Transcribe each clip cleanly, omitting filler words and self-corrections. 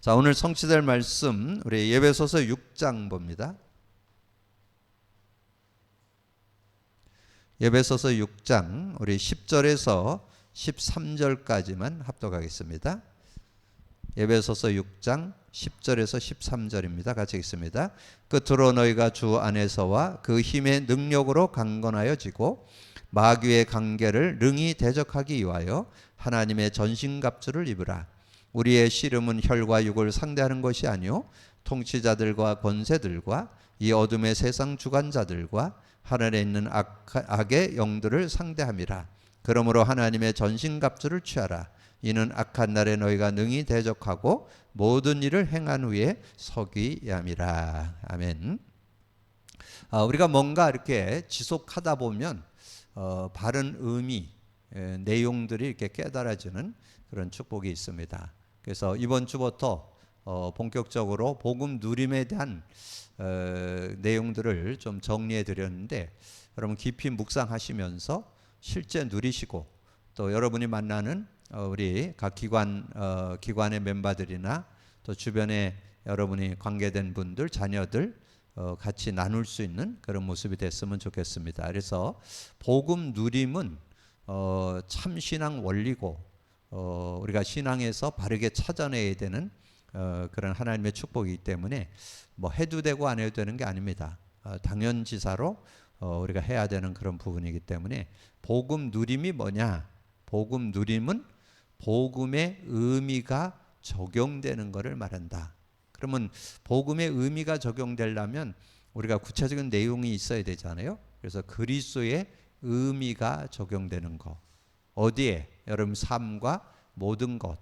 자, 오늘 성취될 말씀 우리 예배소서 6장 봅니다. 예배소서 6장 우리 10절에서 13절까지만 합독하겠습니다. 예배소서 6장 10절에서 13절입니다. 같이 읽습니다. 끝으로 너희가 주 안에서와 그 힘의 능력으로 강건하여지고 마귀의 관계를 능히 대적하기 위하여 하나님의 전신갑주를 입으라. 우리의 씨름은 혈과 육을 상대하는 것이 아니요 통치자들과 권세들과 이 어둠의 세상 주관자들과 하늘에 있는 악의 영들을 상대함이라. 그러므로 하나님의 전신갑주를 취하라. 이는 악한 날에 너희가 능히 대적하고 모든 일을 행한 후에 서기 함이라. 아멘. 우리가 뭔가 이렇게 지속하다 보면 바른 의미, 내용들이 이렇게 깨달아지는 그런 축복이 있습니다. 그래서 이번 주부터 본격적으로 복음 누림에 대한 내용들을 좀 정리해 드렸는데, 여러분 깊이 묵상하시면서 실제 누리시고 또 여러분이 만나는 우리 각 기관의 멤버들이나 또 주변에 여러분이 관계된 분들, 자녀들 같이 나눌 수 있는 그런 모습이 됐으면 좋겠습니다. 그래서 복음 누림은 참신앙 원리고 우리가 신앙에서 바르게 찾아내야 되는 그런 하나님의 축복이기 때문에 뭐 해도 되고 안 해도 되는 게 아닙니다. 당연지사로 우리가 해야 되는 그런 부분이기 때문에 복음 누림이 뭐냐? 복음 누림은 복음의 의미가 적용되는 것을 말한다. 그러면 복음의 의미가 적용되려면 우리가 구체적인 내용이 있어야 되잖아요. 그래서 그리스도의 의미가 적용되는 것. 어디에? 여러분 삶과 모든 것,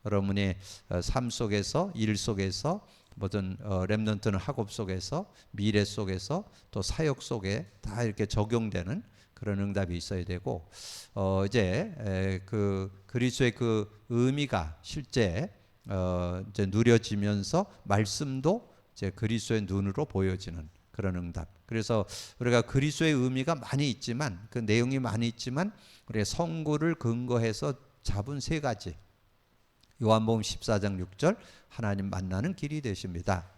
여러분의 삶 속에서, 일 속에서, 모든 렘넌트는 학업 속에서, 미래 속에서, 또 사역 속에 다 이렇게 적용되는 그런 응답이 있어야 되고, 이제 그 그리스도의 그 의미가 실제 이제 누려지면서 말씀도 이제 그리스도의 눈으로 보여지는 그런 응답. 그래서 우리가 그리스도의 의미가 많이 있지만, 그 내용이 많이 있지만 우리의 선고를 근거해서 잡은 세 가지. 요한복음 14장 6절 하나님 만나는 길이 되십니다.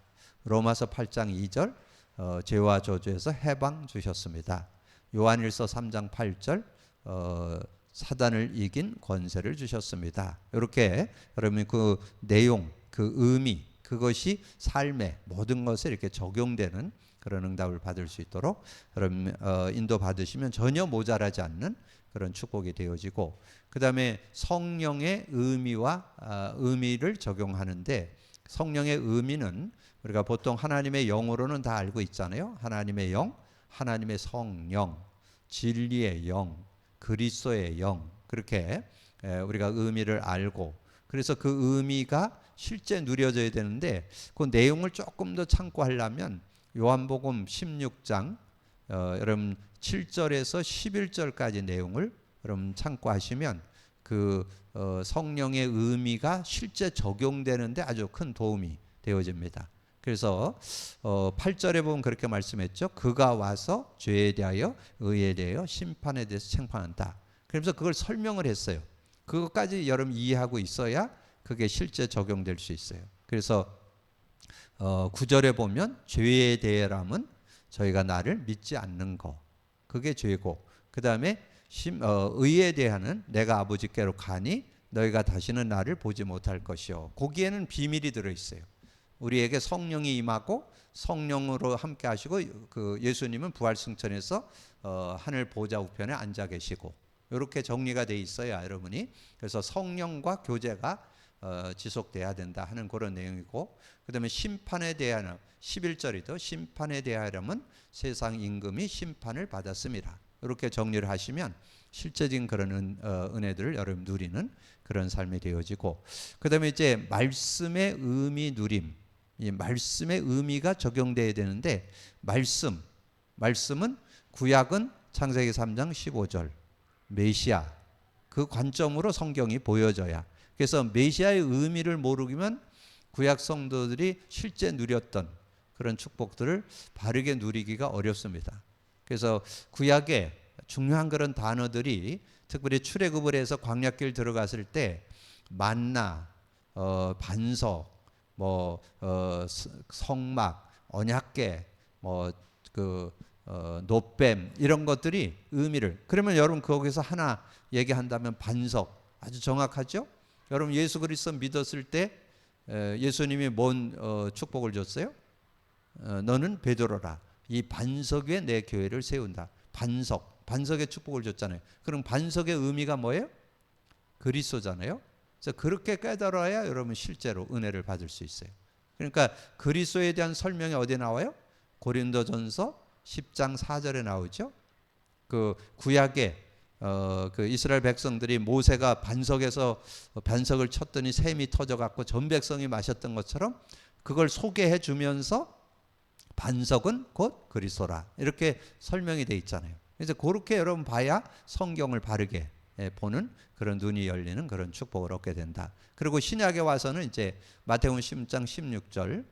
로마서 8장 2절 죄와 저주에서 해방 주셨습니다. 요한일서 3장 8절 사단을 이긴 권세를 주셨습니다. 이렇게 여러분 그 내용, 그 의미, 그것이 삶의 모든 것에 이렇게 적용되는 그런 응답을 받을 수 있도록 여러분 인도 받으시면 전혀 모자라지 않는 그런 축복이 되어지고, 그 다음에 성령의 의미와 의미를 적용하는데, 성령의 의미는 우리가 보통 하나님의 영으로는 다 알고 있잖아요. 하나님의 영, 하나님의 성령, 진리의 영, 그리스도의 영, 그렇게 우리가 의미를 알고, 그래서 그 의미가 실제 누려져야 되는데 그 내용을 조금 더 참고하려면 요한복음 16장 여러분 7절에서 11절까지 내용을 여러분 참고하시면 그 성령의 의미가 실제 적용되는데 아주 큰 도움이 되어집니다. 그래서 8절에 보면 그렇게 말씀했죠. 그가 와서 죄에 대하여 의에 대하여 심판에 대해서 책망한다. 그래서 그걸 설명을 했어요. 그것까지 여러분 이해하고 있어야 그게 실제 적용될 수 있어요. 그래서 9절에 보면 죄에 대해라면 저희가 나를 믿지 않는 거, 그게 죄고, 그 다음에 의에 대하는 내가 아버지께로 가니 너희가 다시는 나를 보지 못할 것이요. 거기에는 비밀이 들어있어요. 우리에게 성령이 임하고 성령으로 함께 하시고, 그 예수님은 부활승천에서 하늘 보좌 우편에 앉아 계시고, 이렇게 정리가 돼 있어야 여러분이, 그래서 성령과 교제가 지속돼야 된다 하는 그런 내용이고, 그 다음에 심판에 대한 11절이죠. 심판에 대하여면 세상 임금이 심판을 받았습니다. 이렇게 정리를 하시면 실제적인 그런 은혜들을 여러분 누리는 그런 삶이 되어지고, 그 다음에 이제 말씀의 의미 누림, 이 말씀의 의미가 적용돼야 되는데, 말씀은 구약은 창세기 3장 15절 메시아, 그 관점으로 성경이 보여져야, 그래서 메시아의 의미를 모르면 구약 성도들이 실제 누렸던 그런 축복들을 바르게 누리기가 어렵습니다. 그래서 구약에 중요한 그런 단어들이 특별히 출애굽을 해서 광야길 들어갔을 때 만나, 반석, 성막, 언약궤, 노뱀 이런 것들이 의미를. 그러면 여러분 거기서 하나 얘기한다면 반석, 아주 정확하죠? 여러분 예수 그리스도 믿었을 때 예수님이 뭔 축복을 줬어요? 너는 베드로라. 이 반석 위에 내 교회를 세운다. 반석의 축복을 줬잖아요. 그럼 반석의 의미가 뭐예요? 그리스도잖아요. 그래서 그렇게 깨달아야 여러분 실제로 은혜를 받을 수 있어요. 그러니까 그리스도에 대한 설명이 어디에 나와요? 고린도전서 10장 4절에 나오죠. 그 구약에 그 이스라엘 백성들이 모세가 반석에서 반석을 쳤더니 샘이 터져 갖고 전 백성이 마셨던 것처럼 그걸 소개해 주면서 반석은 곧 그리스도라 이렇게 설명이 돼 있잖아요. 그래서 그렇게 여러분 봐야 성경을 바르게 보는 그런 눈이 열리는 그런 축복을 얻게 된다. 그리고 신약에 와서는 이제 마태복음 10장 16절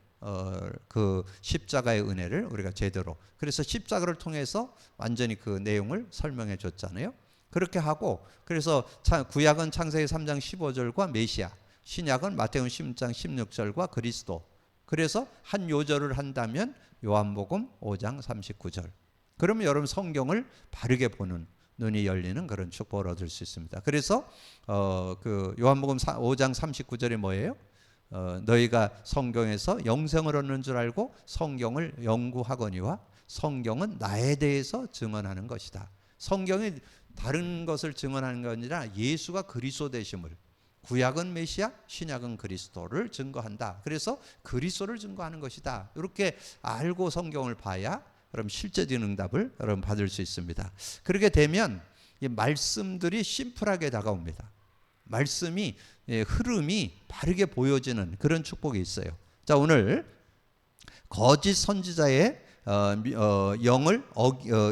그 십자가의 은혜를 우리가 제대로, 그래서 십자가를 통해서 완전히 그 내용을 설명해 줬잖아요. 그렇게 하고, 그래서 구약은 창세기 3장 15절과 메시아, 신약은 마태복음 10장 16절과 그리스도. 그래서 한 요절을 한다면 요한복음 5장 39절. 그러면 여러분 성경을 바르게 보는 눈이 열리는 그런 축복을 얻을 수 있습니다. 그래서 그 요한복음 5장 39절이 뭐예요? 너희가 성경에서 영생을 얻는 줄 알고 성경을 연구하거니와 성경은 나에 대해서 증언하는 것이다. 성경이 다른 것을 증언하는 게 아니라 예수가 그리스도 되심을, 구약은 메시아, 신약은 그리스도를 증거한다. 그래서 그리스도를 증거하는 것이다. 이렇게 알고 성경을 봐야 여러분 실제적인 응답을 여러분 받을 수 있습니다. 그렇게 되면 이 말씀들이 심플하게 다가옵니다. 말씀이 흐름이 바르게 보여지는 그런 축복이 있어요. 자, 오늘 거짓 선지자의 영을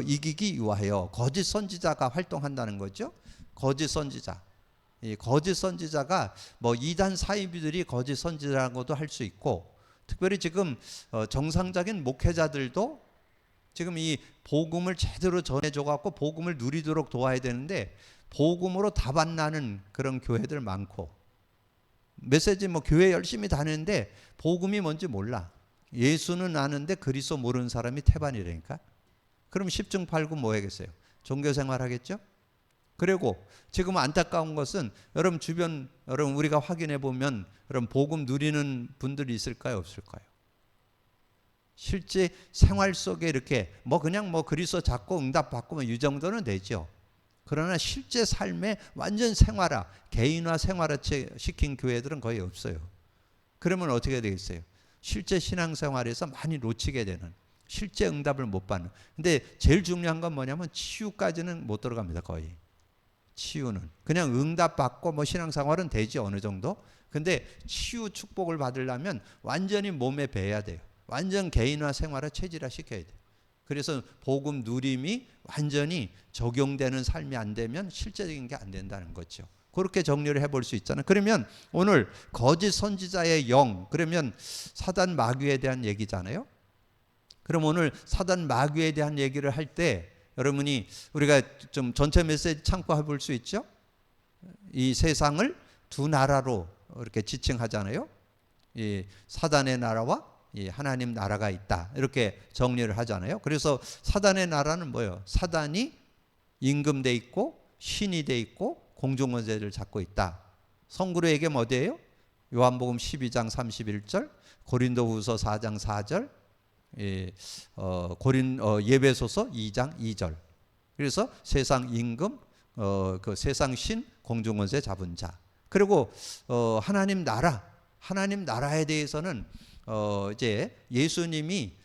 이기기 위하여 거짓 선지자가 활동한다는 거죠. 거짓 선지자. 이 거짓 선지자가 뭐 이단 사이비들이 거짓 선지자라고도 할 수 있고, 특별히 지금 정상적인 목회자들도 지금 이 복음을 제대로 전해줘 갖고 복음을 누리도록 도와야 되는데 복음으로 답 안 나는 그런 교회들 많고, 메시지 뭐 교회 열심히 다니는데 복음이 뭔지 몰라. 예수는 아는데 그리스도 모르는 사람이 태반이라니까. 그럼 10중 8구 뭐 하겠어요? 종교생활 하겠죠? 그리고 지금 안타까운 것은 여러분 주변, 여러분 우리가 확인해 보면 여러분 복음 누리는 분들이 있을까요? 없을까요? 실제 생활 속에 이렇게 그냥 그리스도 잡고 응답 받고 이 정도는 되죠. 그러나 실제 삶에 완전 생활화, 개인화 생활화 시킨 교회들은 거의 없어요. 그러면 어떻게 되겠어요? 실제 신앙생활에서 많이 놓치게 되는, 실제 응답을 못 받는. 근데 제일 중요한 건 뭐냐면 치유까지는 못 들어갑니다. 거의. 치유는 그냥 응답 받고 신앙생활은 되지 어느 정도. 근데 치유 축복을 받으려면 완전히 몸에 배야 돼요. 완전 개인화 생활화 체질화 시켜야 돼요. 그래서 복음 누림이 완전히 적용되는 삶이 안 되면 실제적인 게 안 된다는 거죠. 그렇게 정리를 해볼 수 있잖아요. 그러면 오늘 거짓 선지자의 영, 그러면 사단 마귀에 대한 얘기잖아요. 그럼 오늘 사단 마귀에 대한 얘기를 할 때 여러분이 우리가 좀 전체 메시지 참고해 볼 수 있죠. 이 세상을 두 나라로 이렇게 지칭하잖아요. 이 사단의 나라와 이 하나님 나라가 있다. 이렇게 정리를 하잖아요. 그래서 사단의 나라는 뭐예요? 사단이 임금돼 있고 신이 돼 있고 공중권세를 잡고 있다. 성구로 얘기하면 어디예요? 요한복음 12장 31절, 고린도후서 4장 4절, 예배소서 2장 2절. 그래서 세상 임금, 그 세상 신, 공중권세 잡은 자. 그리고 하나님 나라에 대해서는 이제 예수님이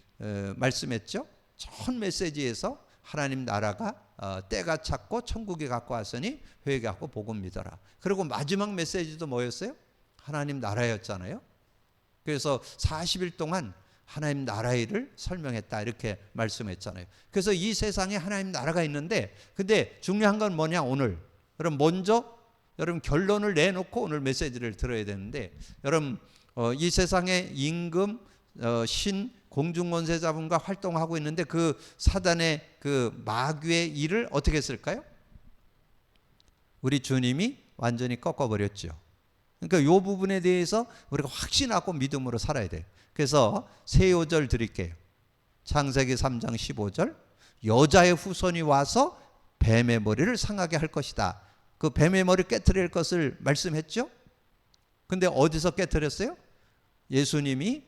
말씀했죠. 첫 메시지에서 하나님 나라가 때가 찼고 천국에 갖고 왔으니 회개하고 복음 믿어라. 그리고 마지막 메시지도 뭐였어요? 하나님 나라였잖아요. 그래서 40일 동안 하나님 나라의 일을 설명했다 이렇게 말씀했잖아요. 그래서 이 세상에 하나님 나라가 있는데, 근데 중요한 건 뭐냐 오늘. 여러분 먼저 여러분 결론을 내놓고 오늘 메시지를 들어야 되는데, 여러분 이 세상에 임금, 신, 공중권세 자분과 활동하고 있는데 그 사단의 그 마귀의 일을 어떻게 했을까요? 우리 주님이 완전히 꺾어버렸죠. 그러니까 이 부분에 대해서 우리가 확신하고 믿음으로 살아야 돼요. 그래서 세 요절 드릴게요. 창세기 3장 15절. 여자의 후손이 와서 뱀의 머리를 상하게 할 것이다. 그 뱀의 머리 깨트릴 것을 말씀했죠. 근데 어디서 깨트렸어요? 예수님이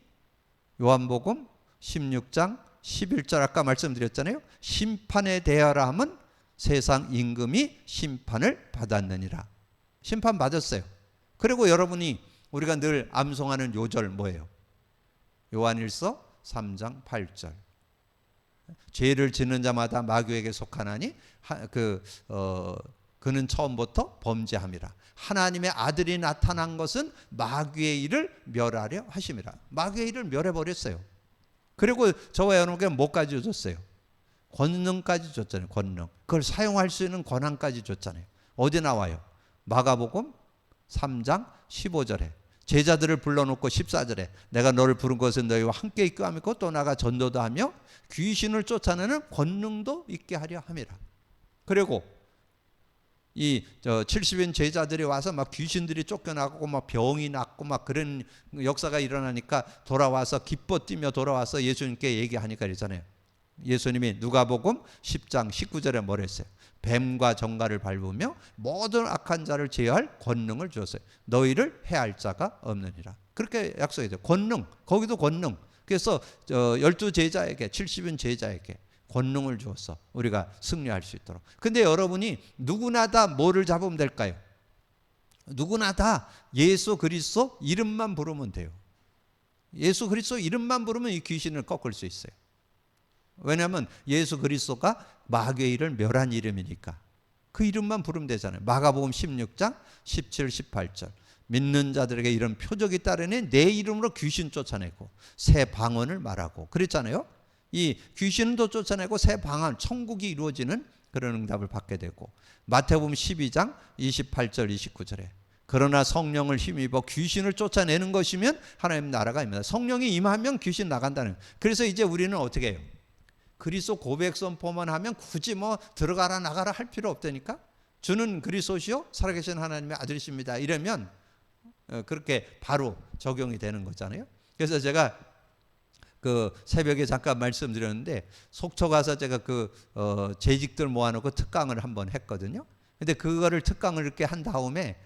요한복음 16장 11절 아까 말씀드렸잖아요. 심판에 대하라 하면 세상 임금이 심판을 받았느니라. 심판 받았어요. 그리고 여러분이 우리가 늘 암송하는 요절 뭐예요? 요한일서 3장 8절. 죄를 짓는 자마다 마귀에게 속하나니 그는 처음부터 범죄함이라. 하나님의 아들이 나타난 것은 마귀의 일을 멸하려 하심이라. 마귀의 일을 멸해버렸어요. 그리고 저와 여러분에게 뭐까지 줬어요? 권능까지 줬잖아요. 권능. 그걸 사용할 수 있는 권한까지 줬잖아요. 어디 나와요? 마가복음 3장 15절에 제자들을 불러놓고 14절에 내가 너를 부른 것은 너희와 함께 있고 하며 또 나가 전도도 하며 귀신을 쫓아내는 권능도 있게 하려 함이라. 그리고 이 70인 제자들이 와서 막 귀신들이 쫓겨나고 막 병이 낫고 막 그런 역사가 일어나니까 돌아와서 기뻐 뛰며 돌아와서 예수님께 얘기하니까 그러잖아요. 예수님이 누가복음 10장 19절에 뭐라 했어요? 뱀과 정갈을 밟으며 모든 악한 자를 제어할 권능을 주었어요. 너희를 해할 자가 없느니라. 그렇게 약속해요. 권능, 거기도 권능. 그래서 12제자에게 70인 제자에게 권능을 주었어. 우리가 승리할 수 있도록. 근데 여러분이 누구나 다 뭐를 잡으면 될까요? 누구나 다 예수 그리스도 이름만 부르면 돼요. 예수 그리스도 이름만 부르면 이 귀신을 꺾을 수 있어요. 왜냐하면 예수 그리스도가 마귀의 일을 멸한 이름이니까 그 이름만 부르면 되잖아요. 마가복음 16장 17, 18절. 믿는 자들에게 이런 표적이 따르니 내 이름으로 귀신 쫓아내고 새 방언을 말하고 그랬잖아요. 이 귀신도 쫓아내고 새 방언, 천국이 이루어지는 그런 응답을 받게 되고 마태복음 12장 28절 29절에 그러나 성령을 힘입어 귀신을 쫓아내는 것이면 하나님 나라가 임한다. 성령이 임하면 귀신 나간다는. 그래서 이제 우리는 어떻게 해요? 그리스도 고백 선포만 하면 굳이 뭐 들어가라 나가라 할 필요 없다니까. 주는 그리스도시요 살아계신 하나님의 아들이십니다. 이러면 그렇게 바로 적용이 되는 거잖아요. 그래서 제가 그 새벽에 잠깐 말씀드렸는데 속초 가서 제가 재직들 모아놓고 특강을 한번 했거든요. 근데 그거를 특강을 이렇게 한 다음에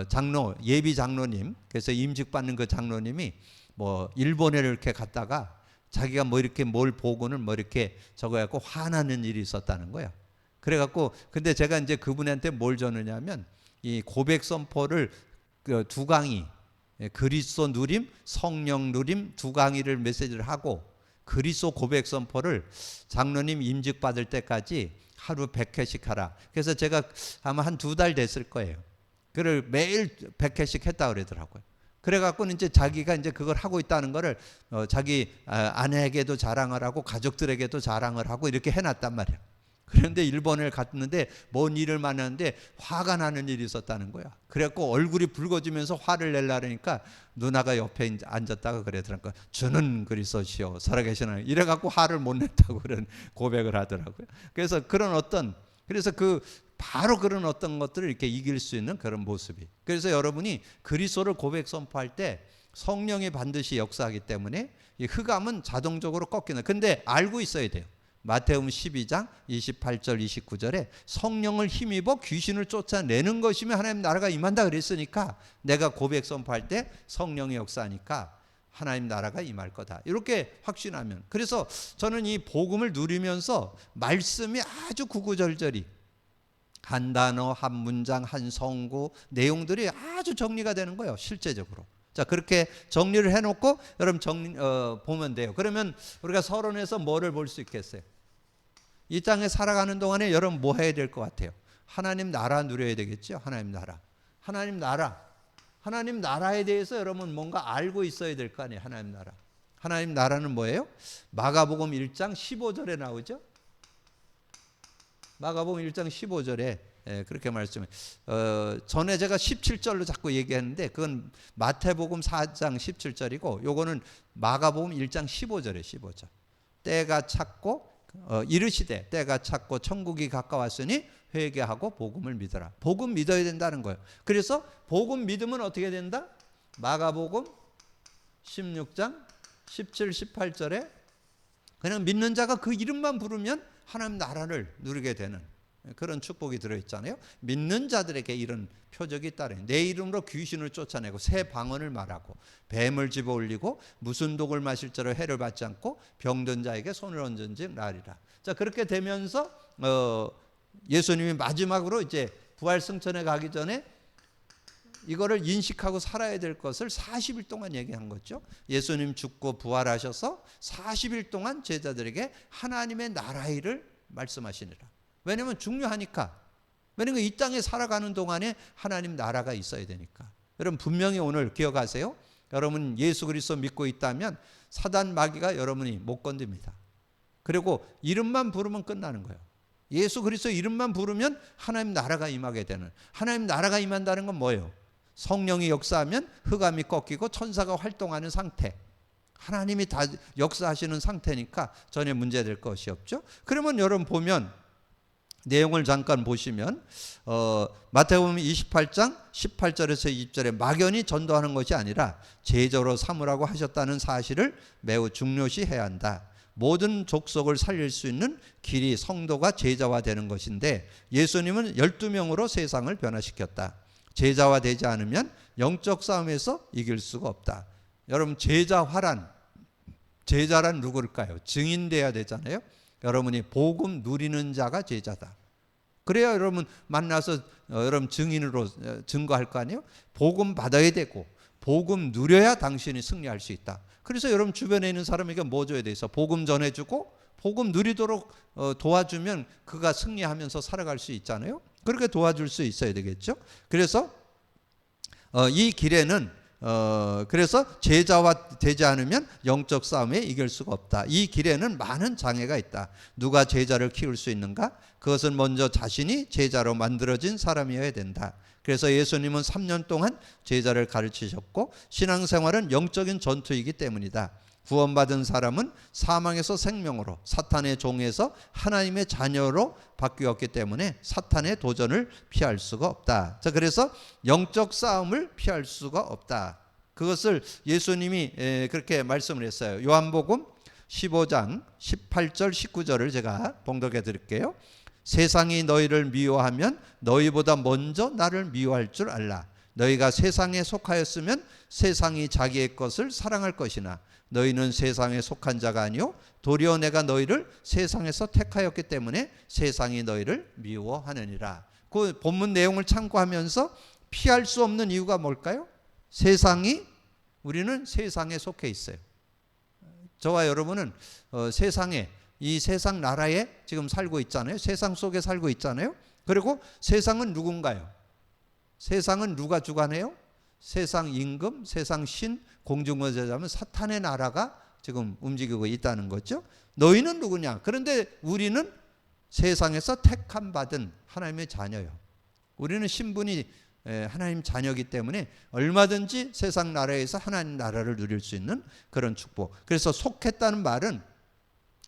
장로 예비 장로님, 그래서 임직 받는 그 장로님이 뭐 일본에 이렇게 갔다가 자기가 뭐 이렇게 뭘 보고는 뭐 이렇게 적어갖고 화나는 일이 있었다는 거야. 그래갖고 근데 제가 이제 그분한테 뭘 줬느냐면 이 고백 선포를 두 강의, 그리스도 누림, 성령 누림 두 강의를 메시지를 하고 그리스도 고백 선포를 장로님 임직 받을 때까지 하루 100회씩 하라. 그래서 제가 아마 한 2달 됐을 거예요. 그걸 매일 100회씩 했다 그러더라고요. 그래갖고 이제 자기가 이제 그걸 하고 있다는 거를 자기 아내에게도 자랑을 하고 가족들에게도 자랑을 하고 이렇게 해놨단 말이야. 그런데 일본을 갔는데 뭔 일을 만났는데 화가 나는 일이 있었다는 거야. 그래갖고 얼굴이 붉어지면서 화를 내려니까 누나가 옆에 앉았다가 그러더라고요. 주는 그리스도시요 살아계신 하나님. 이래갖고 화를 못 냈다고 그런 고백을 하더라고요. 그래서 그래서 바로 그런 어떤 것들을 이렇게 이길 수 있는 그런 모습이. 그래서 여러분이 그리스도를 고백 선포할 때 성령이 반드시 역사하기 때문에 이 흑암은 자동적으로 꺾이는. 근데 알고 있어야 돼요. 마태복음 12장 28절 29절에 성령을 힘입어 귀신을 쫓아내는 것이면 하나님 나라가 임한다 그랬으니까 내가 고백 선포할 때 성령의 역사니까 하나님 나라가 임할 거다. 이렇게 확신하면. 그래서 저는 이 복음을 누리면서 말씀이 아주 구구절절히 한 단어, 한 문장, 한 성구 내용들이 아주 정리가 되는 거예요. 실제적으로. 자, 그렇게 정리를 해놓고 여러분 보면 돼요. 그러면 우리가 서론에서 뭐를 볼 수 있겠어요? 이 땅에 살아가는 동안에 여러분 뭐 해야 될 것 같아요? 하나님 나라 누려야 되겠죠? 하나님 나라. 하나님 나라. 하나님 나라에 대해서 여러분 뭔가 알고 있어야 될 거 아니에요? 하나님 나라. 하나님 나라는 뭐예요? 마가복음 1장 15절에 나오죠? 마가복음 1장 15절에 그렇게 말씀해요. 전에 제가 17절로 자꾸 얘기했는데 그건 마태복음 4장 17절이고 요거는 마가복음 1장 15절에 15절. 때가 찼고 이르시되 때가 찼고 천국이 가까웠으니 회개하고 복음을 믿어라. 복음 믿어야 된다는 거예요. 그래서 복음 믿으면 어떻게 된다? 마가복음 16장 17, 18절에 그냥 믿는 자가 그 이름만 부르면 하나님 나라를 누리게 되는 그런 축복이 들어있잖아요. 믿는 자들에게 이런 표적이 있다래. 내 이름으로 귀신을 쫓아내고 새 방언을 말하고 뱀을 집어올리고 무슨 독을 마실 자로 해를 받지 않고 병든 자에게 손을 얹은즉 나으리라. 자, 그렇게 되면서 예수님이 마지막으로 이제 부활 승천에 가기 전에 이거를 인식하고 살아야 될 것을 40일 동안 얘기한 거죠. 예수님 죽고 부활하셔서 40일 동안 제자들에게 하나님의 나라의 일을 말씀하시니라. 왜냐하면 중요하니까. 왜냐하면 이 땅에 살아가는 동안에 하나님 나라가 있어야 되니까. 여러분 분명히 오늘 기억하세요. 여러분 예수 그리스도 믿고 있다면 사단 마귀가 여러분이 못 건듭니다. 그리고 이름만 부르면 끝나는 거예요. 예수 그리스도 이름만 부르면 하나님 나라가 임하게 되는. 하나님 나라가 임한다는 건 뭐예요? 성령이 역사하면 흑암이 꺾이고 천사가 활동하는 상태. 하나님이 다 역사하시는 상태니까 전혀 문제될 것이 없죠. 그러면 여러분 보면 내용을 잠깐 보시면 마태복음 28장 18절에서 20절에 막연히 전도하는 것이 아니라 제자로 삼으라고 하셨다는 사실을 매우 중요시해야 한다. 모든 족속을 살릴 수 있는 길이 성도가 제자화 되는 것인데 예수님은 12명으로 세상을 변화시켰다. 제자화 되지 않으면 영적 싸움에서 이길 수가 없다. 여러분 제자란 누구일까요? 증인돼야 되잖아요. 여러분이 복음 누리는 자가 제자다. 그래야 여러분 만나서 여러분 증인으로 증거할 거 아니에요? 복음 받아야 되고 복음 누려야 당신이 승리할 수 있다. 그래서 여러분 주변에 있는 사람에게 뭐 줘야 돼서 복음 전해주고 복음 누리도록 도와주면 그가 승리하면서 살아갈 수 있잖아요. 그렇게 도와줄 수 있어야 되겠죠. 그래서 이 길에는 그래서 제자화 되지 않으면 영적 싸움에 이길 수가 없다. 이 길에는 많은 장애가 있다. 누가 제자를 키울 수 있는가? 그것은 먼저 자신이 제자로 만들어진 사람이어야 된다. 그래서 예수님은 3년 동안 제자를 가르치셨고 신앙생활은 영적인 전투이기 때문이다. 구원받은 사람은 사망에서 생명으로 사탄의 종에서 하나님의 자녀로 바뀌었기 때문에 사탄의 도전을 피할 수가 없다. 자, 그래서 영적 싸움을 피할 수가 없다. 그것을 예수님이 그렇게 말씀을 했어요. 요한복음 15장 18절 19절을 제가 봉독해 드릴게요. 세상이 너희를 미워하면 너희보다 먼저 나를 미워할 줄 알라. 너희가 세상에 속하였으면 세상이 자기의 것을 사랑할 것이나 너희는 세상에 속한 자가 아니요 도리어 내가 너희를 세상에서 택하였기 때문에 세상이 너희를 미워하느니라. 그 본문 내용을 참고하면서 피할 수 없는 이유가 뭘까요? 우리는 세상에 속해 있어요. 저와 여러분은 세상에 이 세상 나라에 지금 살고 있잖아요. 세상 속에 살고 있잖아요. 그리고 세상은 누군가요? 세상은 누가 주관해요? 세상 임금, 세상 신, 공중권세자면 사탄의 나라가 지금 움직이고 있다는 거죠. 너희는 누구냐? 그런데 우리는 세상에서 택함 받은 하나님의 자녀예요. 우리는 신분이 하나님 자녀이기 때문에 얼마든지 세상 나라에서 하나님 나라를 누릴 수 있는 그런 축복. 그래서 속했다는 말은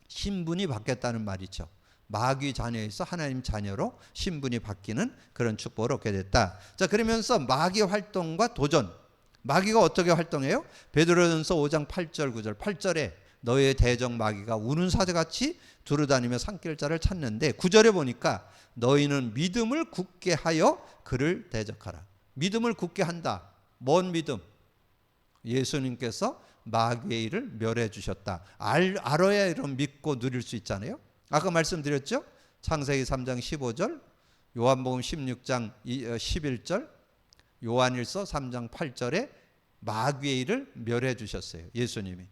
신분이 바뀌었다는 말이죠. 마귀 자녀에서 하나님 자녀로 신분이 바뀌는 그런 축복을 얻게 됐다. 자, 그러면서 마귀 활동과 도전. 마귀가 어떻게 활동해요? 베드로전서 5장 8절 9절 8절에 너의 대적 마귀가 우는 사자같이 두루다니며 삼킬 자를 찾는데 9절에 보니까 너희는 믿음을 굳게 하여 그를 대적하라. 믿음을 굳게 한다. 뭔 믿음? 예수님께서 마귀의 일을 멸해 주셨다. 알아야 이런 믿고 누릴 수 있잖아요. 아까 말씀드렸죠? 창세기 3장 15절, 요한복음 16장 11절, 요한일서 3장 8절에 마귀의 일을 멸해 주셨어요. 예수님이.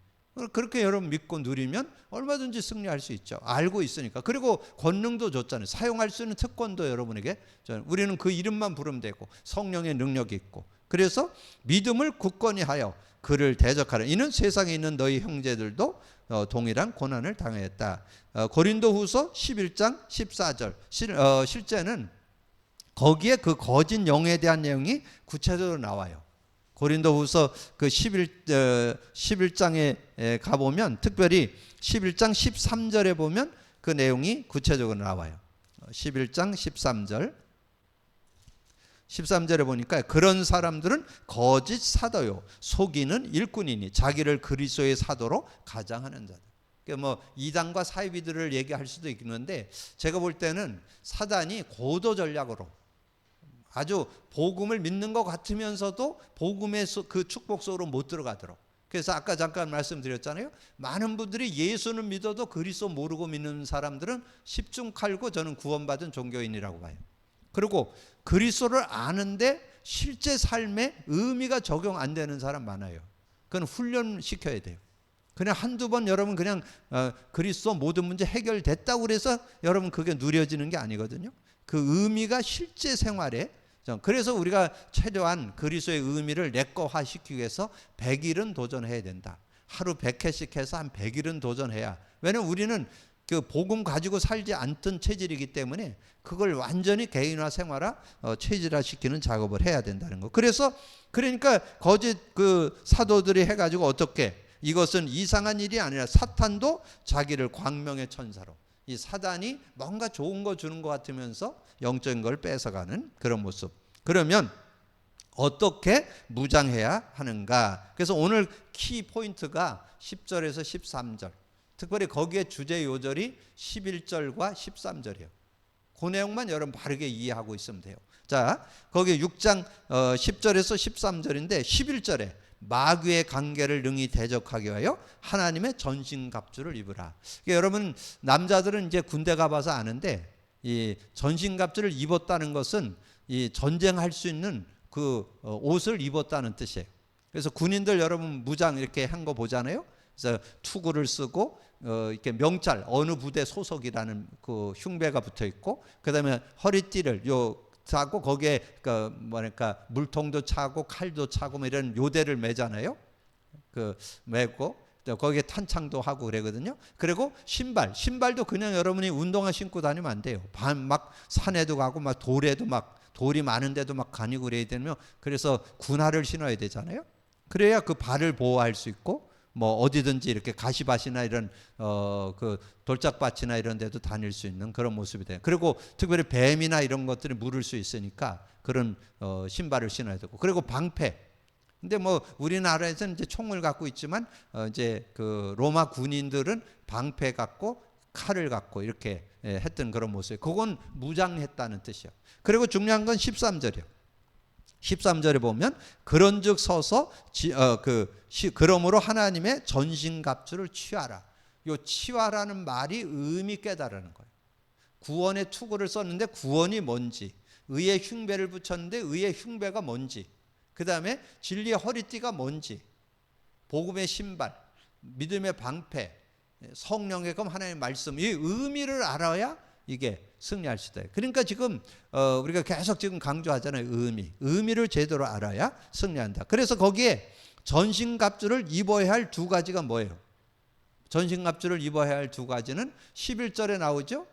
그렇게 여러분 믿고 누리면 얼마든지 승리할 수 있죠. 알고 있으니까. 그리고 권능도 줬잖아요. 사용할 수 있는 특권도 여러분에게. 우리는 그 이름만 부르면 되고 성령의 능력이 있고. 그래서 믿음을 굳건히 하여 그를 대적하라. 이는 세상에 있는 너희 형제들도 동일한 고난을 당하였다. 고린도후서 11장 14절. 실제는 거기에 그 거짓 영에 대한 내용이 구체적으로 나와요. 고린도후서 그 11장에 가보면 특별히 11장 13절에 보면 그 내용이 구체적으로 나와요. 11장 13절. 13절에 보니까 그런 사람들은 거짓 사도요 속이는 일꾼이니 자기를 그리스도의 사도로 가장하는 자들. 그러니까 뭐 이단과 사이비들을 얘기할 수도 있는데 제가 볼 때는 사단이 고도 전략으로 아주 복음을 믿는 것 같으면서도 복음의 그 축복 속으로 못 들어가도록. 그래서 아까 잠깐 말씀드렸잖아요. 많은 분들이 예수는 믿어도 그리스도 모르고 믿는 사람들은 십중 칼고 저는 구원받은 종교인이라고 봐요. 그리고 그리스도를 아는데 실제 삶에 의미가 적용 안 되는 사람 많아요. 그건 훈련시켜야 돼요. 그냥 한두 번 여러분 그냥 그리스도 모든 문제 해결됐다고 그래서 여러분 그게 누려지는 게 아니거든요. 그 의미가 실제 생활에, 그래서 우리가 최대한 그리스도의 의미를 내꺼화시키기 위해서 100일은 도전해야 된다. 하루 100회씩 해서 한 100일은 도전해야. 왜냐면 우리는 그 복음 가지고 살지 않던 체질이기 때문에 그걸 완전히 개인화 생활화 체질화시키는 작업을 해야 된다는 거. 그러니까 거짓 그 사도들이 해가지고 어떻게, 이것은 이상한 일이 아니라 사탄도 자기를 광명의 천사로, 이 사단이 뭔가 좋은 거 주는 것 같으면서 영적인 걸 뺏어가는 그런 모습. 그러면 어떻게 무장해야 하는가? 그래서 오늘 키 포인트가 10절에서 13절. 특별히 거기에 주제 요절이 11절과 13절이에요. 그 내용만 여러분 바르게 이해하고 있으면 돼요. 자, 거기 6장 10절에서 13절인데 11절에 마귀의 관계를 능히 대적하기 위하여 하나님의 전신갑주를 입으라. 그러니까 여러분 남자들은 이제 군대 가봐서 아는데 이 전신갑주를 입었다는 것은 이 전쟁할 수 있는 그 옷을 입었다는 뜻이에요. 그래서 군인들 여러분 무장 이렇게 한 거 보잖아요. 그래서 투구를 쓰고 이렇게 명찰 어느 부대 소속이라는 그 흉배가 붙어 있고, 그다음에 허리띠를 차고 거기에 그 뭐랄까 물통도 차고 칼도 차고 뭐 이런 요대를 매잖아요. 그 매고 거기에 탄창도 하고 그러거든요. 그리고 신발도 그냥 여러분이 운동화 신고 다니면 안 돼요. 막 산에도 가고 막 돌에도 막 돌이 많은데도 막 다니고 그래야 되면, 그래서 군화를 신어야 되잖아요. 그래야 그 발을 보호할 수 있고 뭐 어디든지 이렇게 가시밭이나 이런 그 돌짝밭이나 이런 데도 다닐 수 있는 그런 모습이 돼요. 그리고 특별히 뱀이나 이런 것들이 물을 수 있으니까 그런 신발을 신어야 되고, 그리고 방패. 근데 뭐 우리나라에서는 이제 총을 갖고 있지만 이제 그 로마 군인들은 방패 갖고 칼을 갖고 이렇게 했던 그런 모습이에요. 그건 무장했다는 뜻이에요. 그리고 중요한 건 13절이에요. 13절에 보면 그런즉 서서 그러므로 하나님의 전신갑주를 취하라. 요 취하라는 말이 의미 깨달으는 거예요. 구원의 투구를 썼는데 구원이 뭔지, 의의 흉배를 붙였는데 의의 흉배가 뭔지, 그 다음에 진리의 허리띠가 뭔지, 복음의 신발, 믿음의 방패, 성령의 검, 하나님의 말씀, 이 의미를 알아야 이게 승리할 수 있다. 그러니까 지금 우리가 계속 지금 강조하잖아요. 의미를 제대로 알아야 승리한다. 그래서 거기에 전신갑주를 입어야 할 두 가지가 뭐예요? 전신갑주를 입어야 할 두 가지는 11절에 나오죠.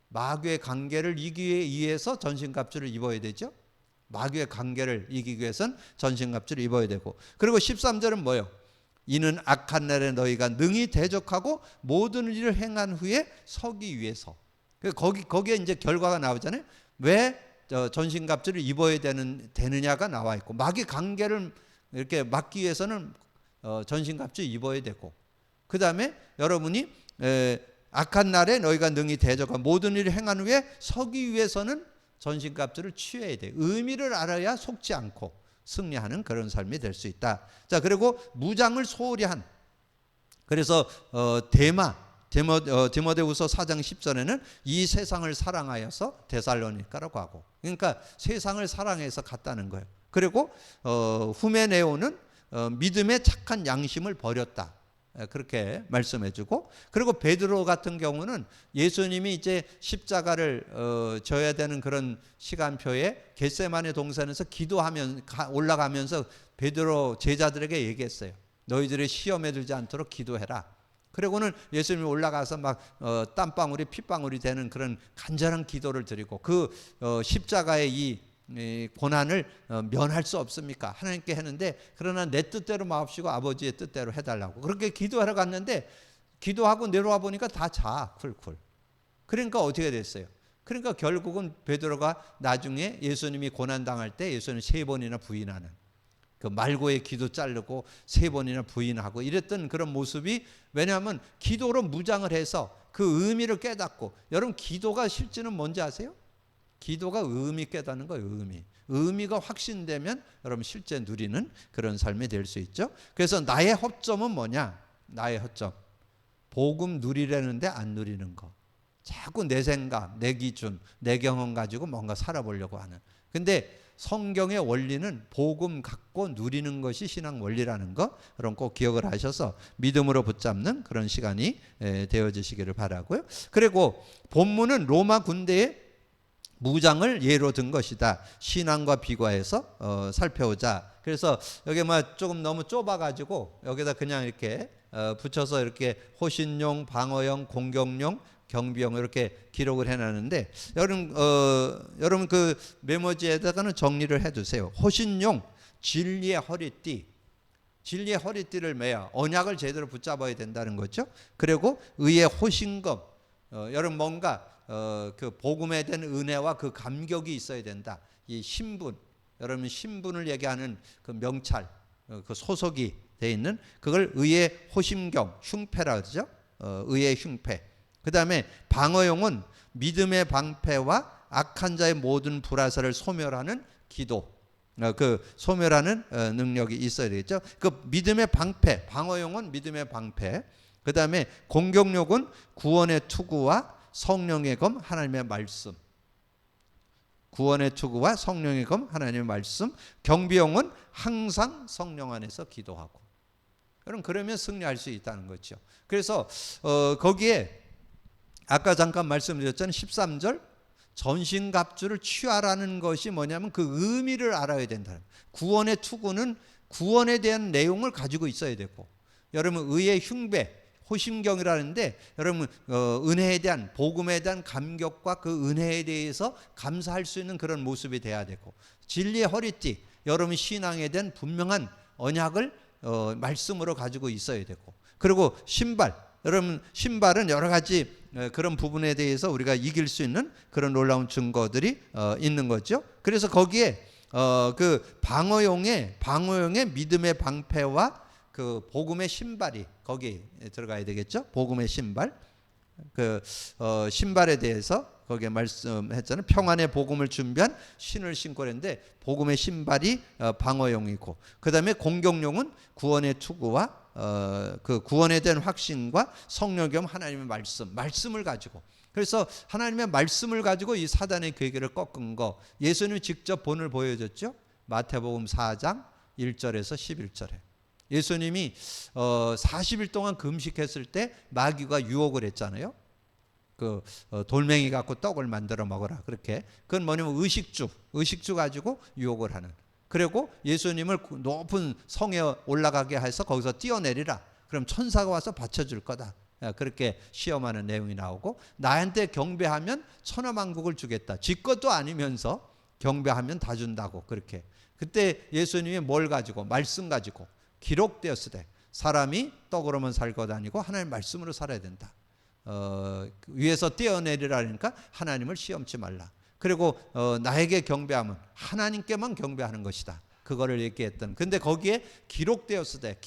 마귀의 관계를 이기기 위해서 전신갑주를 입어야 되죠. 마귀의 관계를 이기기 위해서는 전신갑주를 입어야 되고, 그리고 13절은 뭐예요? 이는 악한 날에 너희가 능히 대적하고 모든 일을 행한 후에 서기 위해서. 거기에 이제 결과가 나오잖아요. 왜 전신갑주를 입어야 되느냐가 나와 있고, 마귀 관계를 이렇게 막기 위해서는 전신갑주 입어야 되고, 그 다음에 여러분이 악한 날에 너희가 능히 대적하고 모든 일을 행한 후에 서기 위해서는 전신갑주를 취해야 돼. 의미를 알아야 속지 않고 승리하는 그런 삶이 될 수 있다. 자, 그리고 무장을 소홀히 한, 그래서 디모데후서 4장 10절에는 이 세상을 사랑하여서 데살로니가라고 하고, 그러니까 세상을 사랑해서 갔다는 거예요. 그리고 후메네오는 믿음의 착한 양심을 버렸다. 그렇게 말씀해주고, 그리고 베드로 같은 경우는 예수님이 이제 십자가를 져야 되는 그런 시간표에 겟세마네 동산에서 올라가면서 베드로 제자들에게 얘기했어요. 너희들이 시험에 들지 않도록 기도해라. 그리고는 예수님이 올라가서 막 땀방울이 핏방울이 되는 그런 간절한 기도를 드리고, 그 십자가의 이 고난을 면할 수 없습니까? 하나님께 했는데, 그러나 내 뜻대로 마옵시고 아버지의 뜻대로 해달라고 그렇게 기도하러 갔는데, 기도하고 내려와 보니까 다 자, 쿨쿨. 그러니까 어떻게 됐어요? 그러니까 결국은 베드로가 나중에 예수님이 고난당할 때 예수님 3번이나 부인하는, 그 말고의 기도 자르고 3번이나 부인하고 이랬던 그런 모습이, 왜냐하면 기도로 무장을 해서 그 의미를 깨닫고. 여러분, 기도가 실제는 뭔지 아세요? 기도가 의미 깨닫는 거예요. 의미가 확신되면 여러분 실제 누리는 그런 삶이 될 수 있죠. 그래서 나의 허점은 뭐냐? 나의 허점, 복음 누리려는데 안 누리는 거. 자꾸 내 생각, 내 기준, 내 경험 가지고 뭔가 살아보려고 하는. 근데 성경의 원리는 복음 갖고 누리는 것이 신앙 원리라는 거, 그럼 꼭 기억을 하셔서 믿음으로 붙잡는 그런 시간이 되어지시기를 바라고요. 그리고 본문은 로마 군대의 무장을 예로 든 것이다. 신앙과 비교해서 살펴보자. 그래서 여기 조금 너무 좁아가지고 여기다 그냥 이렇게 붙여서 이렇게 호신용, 방어용, 공격용, 경비용 이렇게 기록을 해놨는데, 여러분 그 메모지에다가는 정리를 해두세요. 호신용, 진리의 허리띠. 진리의 허리띠를 매야 언약을 제대로 붙잡아야 된다는 거죠. 그리고 의의 호신검. 여러분 뭔가 그 복음에 대한 은혜와 그 감격이 있어야 된다. 이 신분, 여러분 신분을 얘기하는 그 명찰, 그 소속이 돼 있는 그걸 의의 호심경, 흉패라 그러죠. 의의 흉패. 그 다음에 방어용은 믿음의 방패와 악한 자의 모든 불화살을 소멸하는 기도, 그 소멸하는 능력이 있어야 되겠죠. 그 믿음의 방패, 방어용은 믿음의 방패. 그 다음에 공격용은 구원의 투구와 성령의 검, 하나님의 말씀. 구원의 투구와 성령의 검, 하나님의 말씀. 경비용은 항상 성령 안에서 기도하고. 여러분, 그러면 승리할 수 있다는 거죠. 그래서 거기에 아까 잠깐 말씀드렸잖아요. 13절 전신갑주를 취하라는 것이 뭐냐면 그 의미를 알아야 된다. 구원의 투구는 구원에 대한 내용을 가지고 있어야 되고, 여러분 의의 흉배, 호심경이라는데 여러분 은혜에 대한, 복음에 대한 감격과 그 은혜에 대해서 감사할 수 있는 그런 모습이 돼야 되고, 진리의 허리띠, 여러분 신앙에 대한 분명한 언약을 말씀으로 가지고 있어야 되고, 그리고 신발, 여러분 신발은 여러 가지 그런 부분에 대해서 우리가 이길 수 있는 그런 놀라운 증거들이 있는 거죠. 그래서 거기에 그 방어용의 믿음의 방패와 그 복음의 신발이 거기 들어가야 되겠죠. 복음의 신발, 그 신발에 대해서 거기에 말씀했잖아요. 평안의 복음을 준비한 신을 신고 그랬는데, 복음의 신발이 방어용이고, 그 다음에 공격용은 구원의 투구와 그 구원에 대한 확신과 성령 겸 하나님의 말씀을 가지고. 그래서 하나님의 말씀을 가지고 이 사단의 괴계를 꺾은 거, 예수님이 직접 본을 보여줬죠. 마태복음 4장 1절에서 11절에 예수님이 40일 동안 금식했을 때 마귀가 유혹을 했잖아요. 그 돌멩이 갖고 떡을 만들어 먹어라, 그렇게. 그건 뭐냐면 의식주 가지고 유혹을 하는. 그리고 예수님을 높은 성에 올라가게 해서 거기서 뛰어내리라, 그럼 천사가 와서 받쳐줄 거다, 그렇게 시험하는 내용이 나오고, 나한테 경배하면 천하만국을 주겠다, 지 것도 아니면서 경배하면 다 준다고, 그렇게. 그때 예수님이 뭘 가지고? 말씀 가지고. 기록되었으되 사람이 떡으로만 살 것 아니고 하나님의 말씀으로 살아야 된다. 위에서 뛰어내리라니까 하나님을 시험치 말라. 그리고 나에게 경배하면 하나님께만 경배하는 것이다, 그거를 얘기했던. 근데 거기에 기록되었으되.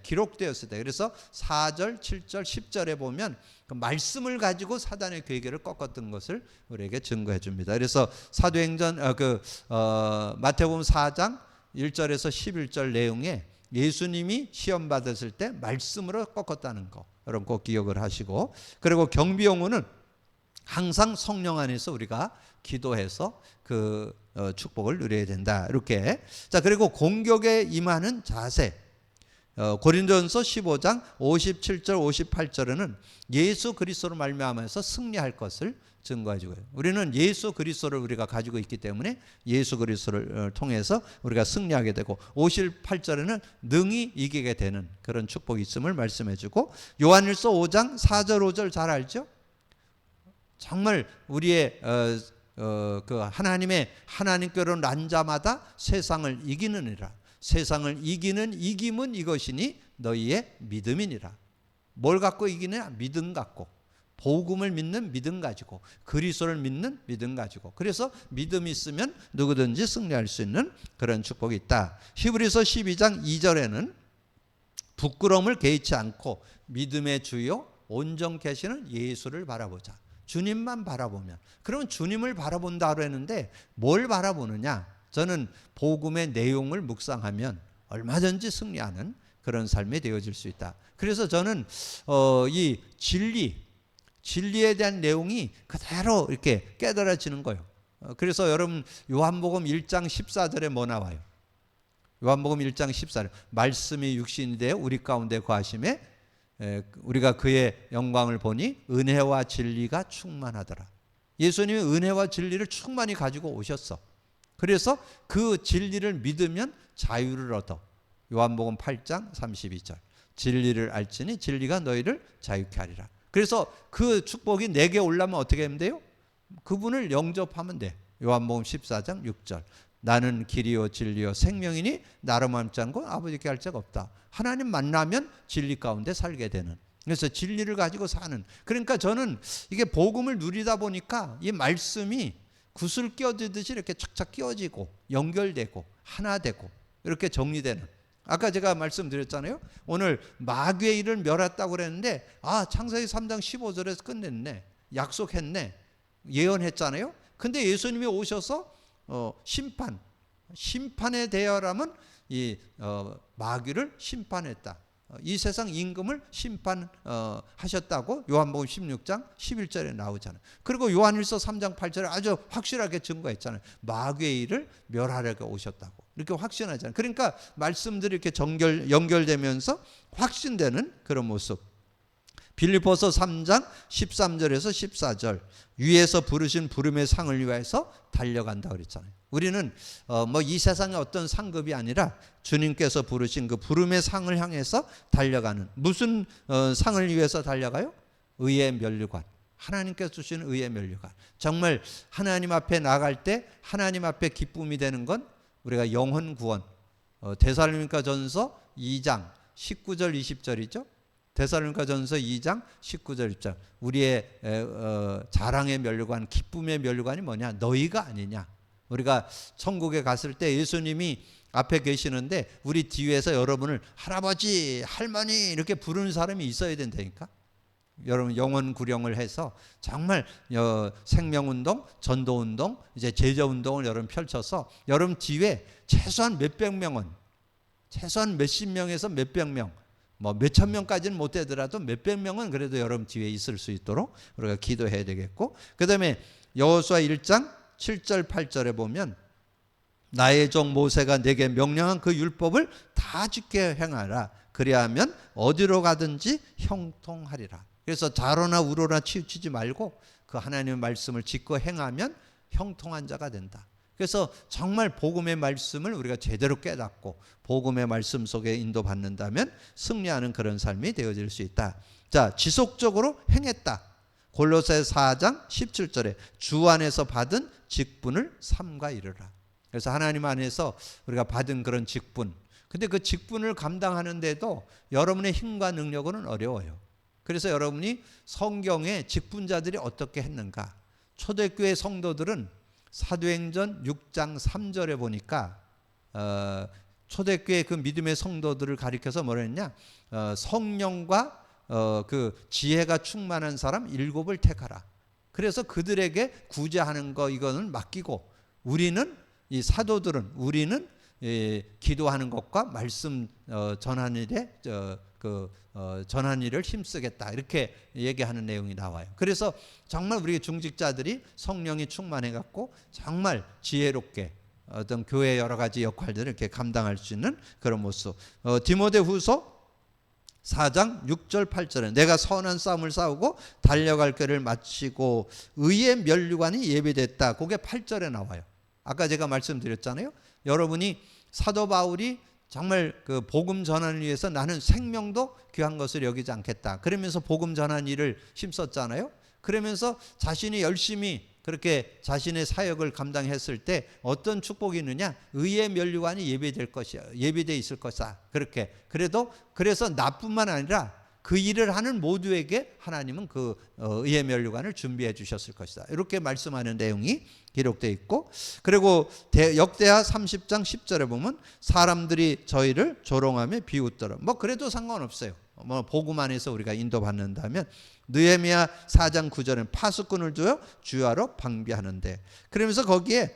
그래서 4절, 7절, 10절에 보면 그 말씀을 가지고 사단의 괴계를 꺾었던 것을 우리에게 증거해 줍니다. 그래서 사도행전 마태복음 4장 1절에서 11절 내용에 예수님이 시험 받았을 때 말씀으로 꺾었다는 거, 여러분 꼭 기억을 하시고, 그리고 경비용은 항상 성령 안에서 우리가 기도해서 그 축복을 누려야 된다, 이렇게. 자, 그리고 공격에 임하는 자세, 고린도전서 15장 57절 58절에는 예수 그리스도로 말미암아서 승리할 것을 증거해주고요. 우리는 예수 그리스도를 우리가 가지고 있기 때문에 예수 그리스도를 통해서 우리가 승리하게 되고, 58절에는 능히 이기게 되는 그런 축복이 있음을 말씀해주고, 요한일서 5장 4절 5절 잘 알죠? 정말 우리의 그 하나님께로 난 자마다 세상을 이기느니라. 세상을 이기는 이김은 이것이니 너희의 믿음이니라. 뭘 갖고 이기느냐? 믿음 갖고. 복음을 믿는 믿음 가지고, 그리스도를 믿는 믿음 가지고. 그래서 믿음이 있으면 누구든지 승리할 수 있는 그런 축복이 있다. 히브리서 12장 2절에는 부끄러움을 개의치 않고 믿음의 주요 온전케 하시는 예수를 바라보자. 주님만 바라보면. 그러면 주님을 바라본다고 했는데 뭘 바라보느냐? 저는 복음의 내용을 묵상하면 얼마든지 승리하는 그런 삶이 되어질 수 있다. 그래서 저는 이 진리에 대한 내용이 그대로 이렇게 깨달아지는 거예요. 그래서 여러분 요한복음 1장 14절에 뭐 나와요? 요한복음 1장 14절 말씀이 육신이 되어 우리 가운데 거하심에 우리가 그의 영광을 보니 은혜와 진리가 충만하더라. 예수님이 은혜와 진리를 충만히 가지고 오셨어. 그래서 그 진리를 믿으면 자유를 얻어. 요한복음 8장 32절 진리를 알지니 진리가 너희를 자유케 하리라. 그래서 그 축복이 내게 올라면 어떻게 하면 돼요? 그분을 영접하면 돼. 요한복음 14장 6절 나는 길이요 진리요 생명이니 나로 말미암지 않고 아버지께 갈 자가 없다. 하나님 만나면 진리 가운데 살게 되는. 그래서 진리를 가지고 사는. 그러니까 저는 이게 복음을 누리다 보니까 이 말씀이 구슬 끼워지듯이 이렇게 착착 끼워지고 연결되고 하나 되고 이렇게 정리되는. 아까 제가 말씀드렸잖아요. 오늘 마귀의 일을 멸했다고 그랬는데 창세기 3장 15절에서 끝냈네. 약속했네. 예언했잖아요. 근데 예수님이 오셔서 심판에 대하라면 이 마귀를 심판했다. 이 세상 임금을 심판하셨다고 요한복음 16장 11절에 나오잖아요. 그리고 요한일서 3장 8절에 아주 확실하게 증거했잖아요. 마귀의 일을 멸하려고 오셨다고. 이렇게 확신하잖아요. 그러니까 말씀들이 이렇게 연결되면서 확신되는 그런 모습. 빌립보서 3장 13절에서 14절 위에서 부르신 부름의 상을 위하여서 달려간다 그랬잖아요. 우리는 이 세상의 어떤 상급이 아니라 주님께서 부르신 그 부름의 상을 향해서 달려가는. 무슨 상을 위해서 달려가요? 의의 면류관. 하나님께서 주시는 의의 면류관. 정말 하나님 앞에 나갈 때 하나님 앞에 기쁨이 되는 건 우리가 영혼 구원. 데살로니가전서 2장 19절 20절이죠. 데살로니가전서 2장 19절 20절 우리의 자랑의 면류관, 기쁨의 면류관이 뭐냐? 너희가 아니냐. 우리가 천국에 갔을 때 예수님이 앞에 계시는데 우리 뒤에서 여러분을 할아버지, 할머니 이렇게 부르는 사람이 있어야 된다니까. 여러분 영혼 구령을 해서 정말 생명운동, 전도운동, 이제 제자운동을 여러분 펼쳐서 여러분 뒤에 최소한 몇백 명은, 최소한 몇십 명에서 몇백 명, 몇천 명까지는 못 되더라도 몇백 명은 그래도 여러분 뒤에 있을 수 있도록 우리가 기도해야 되겠고, 그 다음에 여호수아 1장 7절 8절에 보면 나의 종 모세가 내게 명령한 그 율법을 다 지켜 행하라. 그리하면 어디로 가든지 형통하리라. 그래서 좌로나 우로나 치우치지 말고 그 하나님의 말씀을 지켜 행하면 형통한 자가 된다. 그래서 정말 복음의 말씀을 우리가 제대로 깨닫고 복음의 말씀 속에 인도받는다면 승리하는 그런 삶이 되어질 수 있다. 자, 지속적으로 행했다. 골로새 4장 17절에 주 안에서 받은 직분을 삼가 이르라. 그래서 하나님 안에서 우리가 받은 그런 직분, 근데 그 직분을 감당하는데도 여러분의 힘과 능력으로는 어려워요. 그래서 여러분이 성경에 직분자들이 어떻게 했는가, 초대교회 성도들은 사도행전 6장 3절에 보니까 초대교회 그 믿음의 성도들을 가리켜서 뭐라 했냐, 성령과 그 지혜가 충만한 사람 7을 택하라. 그래서 그들에게 구제하는 거 이거는 맡기고, 우리는 이 사도들은 우리는 기도하는 것과 말씀 전하는 일에 전하는 일을 힘쓰겠다, 이렇게 얘기하는 내용이 나와요. 그래서 정말 우리 중직자들이 성령이 충만해 갖고 정말 지혜롭게 어떤 교회의 여러 가지 역할들을 이렇게 감당할 수 있는 그런 모습. 디모데후서 4장 6절 8절에 내가 선한 싸움을 싸우고 달려갈 길을 마치고 의의 면류관이 예비됐다. 그게 8절에 나와요. 아까 제가 말씀드렸잖아요. 여러분이 사도 바울이 정말 그 복음 전환을 위해서 나는 생명도 귀한 것을 여기지 않겠다, 그러면서 복음 전환 일을 힘썼잖아요. 그러면서 자신이 열심히 그렇게 자신의 사역을 감당했을 때 어떤 축복이 있느냐, 의의 면류관이 예비될 것이야, 예비되어 있을 것이다. 그렇게 그래서 나뿐만 아니라 그 일을 하는 모두에게 하나님은 그 의의 면류관을 준비해 주셨을 것이다. 이렇게 말씀하는 내용이 기록되어 있고, 그리고 역대하 30장 10절에 보면 사람들이 저희를 조롱하며 비웃더라. 뭐 그래도 상관없어요. 뭐 복음 안에서 우리가 인도받는다면. 느헤미야 4장 9절은 파수꾼을 두어 주하로 방비하는데, 그러면서 거기에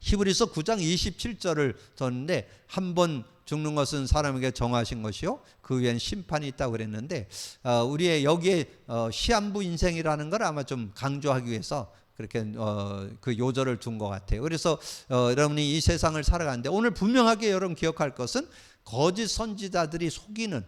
히브리서 9장 27절을 뒀는데, 한 번 죽는 것은 사람에게 정하신 것이요 그 위엔 심판이 있다고 그랬는데, 우리의 여기에 시한부 인생이라는 걸 아마 좀 강조하기 위해서 그렇게 그 요절을 둔 것 같아요. 그래서 여러분이 이 세상을 살아가는데 오늘 분명하게 여러분 기억할 것은 거짓 선지자들이 속이는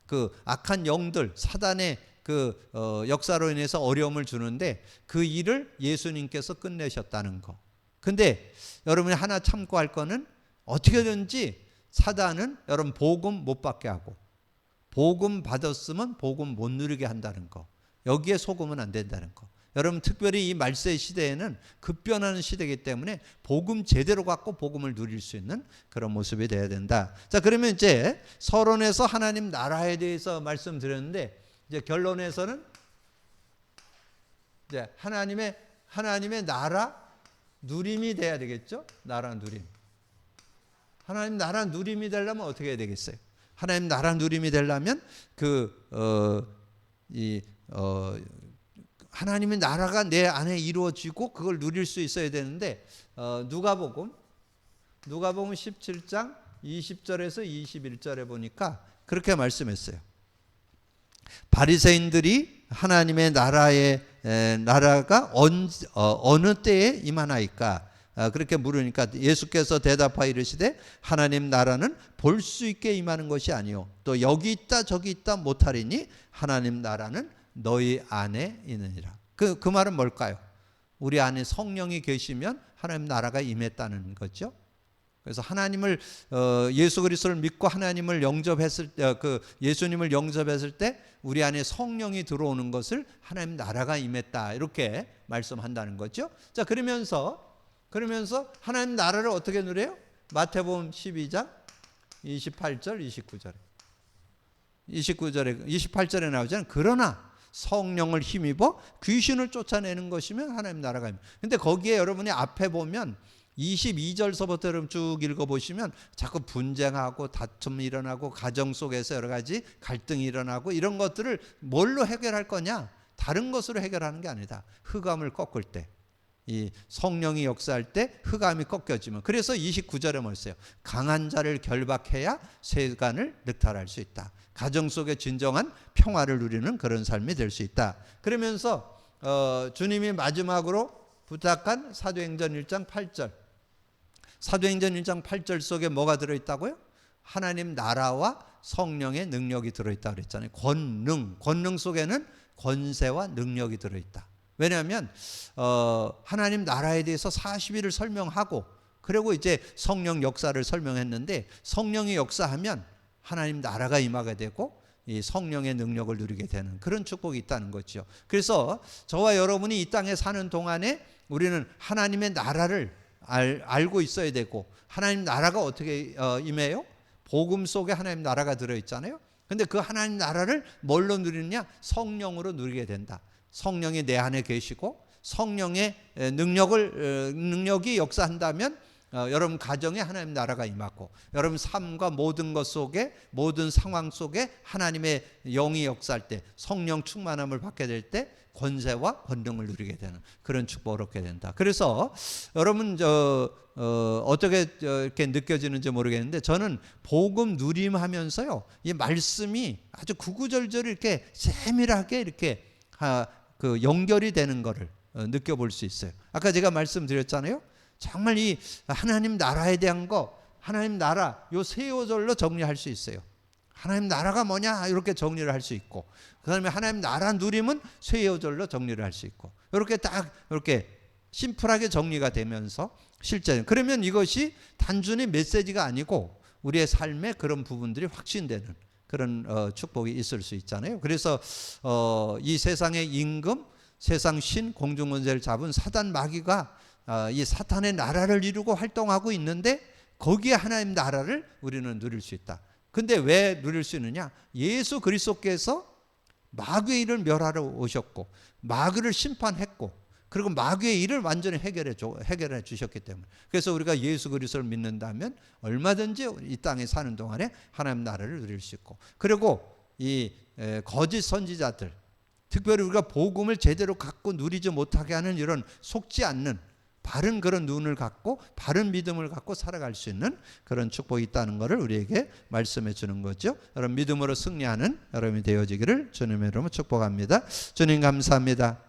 그 악한 영들, 사단의 그 역사로 인해서 어려움을 주는데 그 일을 예수님께서 끝내셨다는 거. 근데 여러분이 하나 참고할 거는 어떻게든지 사단은 여러분 복음 못 받게 하고, 복음 받았으면 복음 못 누리게 한다는 거. 여기에 속으면 안 된다는 거. 여러분 특별히 이 말세 시대에는 급변하는 시대이기 때문에 복음 제대로 갖고 복음을 누릴 수 있는 그런 모습이 돼야 된다. 자, 그러면 이제 서론에서 하나님 나라에 대해서 말씀드렸는데, 이제 결론에서는 이제 하나님의 나라 누림이 돼야 되겠죠? 나라 누림. 하나님 나라 누림이 되려면 어떻게 해야 되겠어요? 하나님 나라 누림이 되려면 하나님의 나라가 내 안에 이루어지고 그걸 누릴 수 있어야 되는데, 누가복음 17장 20절에서 21절에 보니까 그렇게 말씀했어요. 바리새인들이 하나님의 나라가 어느 때에 임하나이까 그렇게 물으니까 예수께서 대답하여 이르시되 하나님 나라는 볼 수 있게 임하는 것이 아니요 또 여기 있다 저기 있다 못하리니 하나님 나라는 너희 안에 있느니라. 그 말은 뭘까요? 우리 안에 성령이 계시면 하나님 나라가 임했다는 거죠. 그래서 하나님을 예수 그리스도를 믿고 하나님을 영접했을 때, 예수님을 영접했을 때 우리 안에 성령이 들어오는 것을 하나님 나라가 임했다 이렇게 말씀한다는 거죠. 자, 그러면서 하나님 나라를 어떻게 누려요? 마태복음 12장 28절 28절에 나오잖아요. 그러나 성령을 힘입어 귀신을 쫓아내는 것이면 하나님 나라가 임해요. 근데 거기에 여러분이 앞에 보면 22절서부터 여러분 쭉 읽어보시면 자꾸 분쟁하고 다툼이 일어나고 가정 속에서 여러 가지 갈등이 일어나고 이런 것들을 뭘로 해결할 거냐? 다른 것으로 해결하는 게 아니다. 흑암을 꺾을 때, 이 성령이 역사할 때 흑암이 꺾여지면, 그래서 29절에 뭐였어요? 강한 자를 결박해야 세간을 늑탈할 수 있다. 가정 속에 진정한 평화를 누리는 그런 삶이 될 수 있다. 그러면서 주님이 마지막으로 부탁한 사도행전 1장 8절. 사도행전 1장 8절 속에 뭐가 들어있다고요? 하나님 나라와 성령의 능력이 들어있다고 그랬잖아요. 권능 속에는 권세와 능력이 들어있다. 왜냐하면 하나님 나라에 대해서 40일을 설명하고 그리고 이제 성령 역사를 설명했는데, 성령이 역사하면 하나님 나라가 임하게 되고 이 성령의 능력을 누리게 되는 그런 축복이 있다는 거죠. 그래서 저와 여러분이 이 땅에 사는 동안에 우리는 하나님의 나라를 알고 있어야 되고, 하나님 나라가 어떻게 임해요? 복음 속에 하나님 나라가 들어있잖아요. 근데 그 하나님 나라를 뭘로 누리느냐? 성령으로 누리게 된다. 성령이 내 안에 계시고 성령의 능력이 역사한다면 여러분 가정에 하나님 나라가 임하고, 여러분 삶과 모든 것 속에, 모든 상황 속에 하나님의 영이 역사할 때, 성령 충만함을 받게 될 때 권세와 권능을 누리게 되는 그런 축복을 얻게 된다. 그래서 여러분 어떻게 이렇게 느껴지는지 모르겠는데, 저는 복음 누림하면서요, 이 말씀이 아주 구구절절 이렇게 세밀하게 이렇게 그 연결이 되는 것을 느껴볼 수 있어요. 아까 제가 말씀드렸잖아요. 정말 이 하나님 나라에 대한 거, 하나님 나라 요 세 요절로 정리할 수 있어요. 하나님 나라가 뭐냐 이렇게 정리를 할 수 있고, 그 다음에 하나님 나라 누림은 세 요절로 정리를 할 수 있고, 이렇게 딱 이렇게 심플하게 정리가 되면서 실제, 그러면 이것이 단순히 메시지가 아니고 우리의 삶에 그런 부분들이 확신되는 그런 축복이 있을 수 있잖아요. 그래서 이 세상의 임금, 세상 신, 공중권세를 잡은 사단 마귀가 이 사탄의 나라를 이루고 활동하고 있는데 거기에 하나님 나라를 우리는 누릴 수 있다. 근데 왜 누릴 수 있느냐? 예수 그리스도께서 마귀의 일을 멸하러 오셨고 마귀를 심판했고 그리고 마귀의 일을 완전히 해결해 주셨기 때문에. 그래서 우리가 예수 그리스도를 믿는다면 얼마든지 이 땅에 사는 동안에 하나님 나라를 누릴 수 있고, 그리고 이 거짓 선지자들, 특별히 우리가 복음을 제대로 갖고 누리지 못하게 하는 이런 속지 않는 바른 그런 눈을 갖고 바른 믿음을 갖고 살아갈 수 있는 그런 축복이 있다는 것을 우리에게 말씀해 주는 거죠. 여러분 믿음으로 승리하는 여러분이 되어지기를 주님의 이름으로 축복합니다. 주님 감사합니다.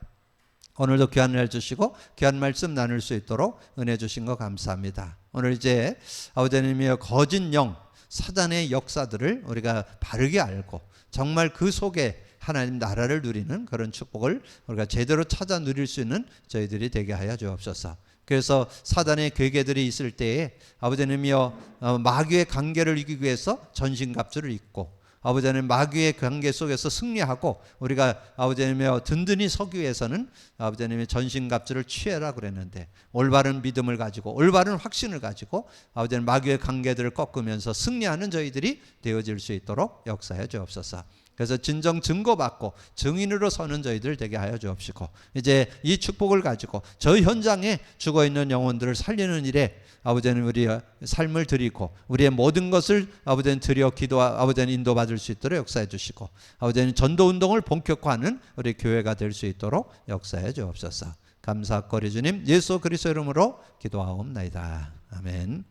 오늘도 귀한 날 주시고 귀한 말씀 나눌 수 있도록 은혜 주신 거 감사합니다. 오늘 이제 아버지 하나님의 거짓 영 사단의 역사들을 우리가 바르게 알고 정말 그 속에 하나님 나라를 누리는 그런 축복을 우리가 제대로 찾아 누릴 수 있는 저희들이 되게 하여 주옵소서. 그래서 사단의 괴계들이 있을 때에 아버지 하나님이여 마귀의 관계를 이기기 위해서 전신갑주를 입고 아버지 하나님 마귀의 관계 속에서 승리하고 우리가 아버지 하나님의 든든히 서기 위해서는 아버지 하나님의 전신갑주를 취해라 그랬는데, 올바른 믿음을 가지고 올바른 확신을 가지고 아버지 하나님 마귀의 관계들을 꺾으면서 승리하는 저희들이 되어질 수 있도록 역사해 주옵소서. 그래서 진정 증거받고 증인으로 서는 저희들 되게 하여 주옵시고, 이제 이 축복을 가지고 저 현장에 죽어있는 영혼들을 살리는 일에 아버지는 우리의 삶을 드리고 우리의 모든 것을 아버지는 드려 아버지는 인도받을 수 있도록 역사해 주시고, 아버지는 전도운동을 본격화하는 우리 교회가 될 수 있도록 역사해 주옵소서. 감사거리 주님 예수 그리스도 이름으로 기도하옵나이다. 아멘.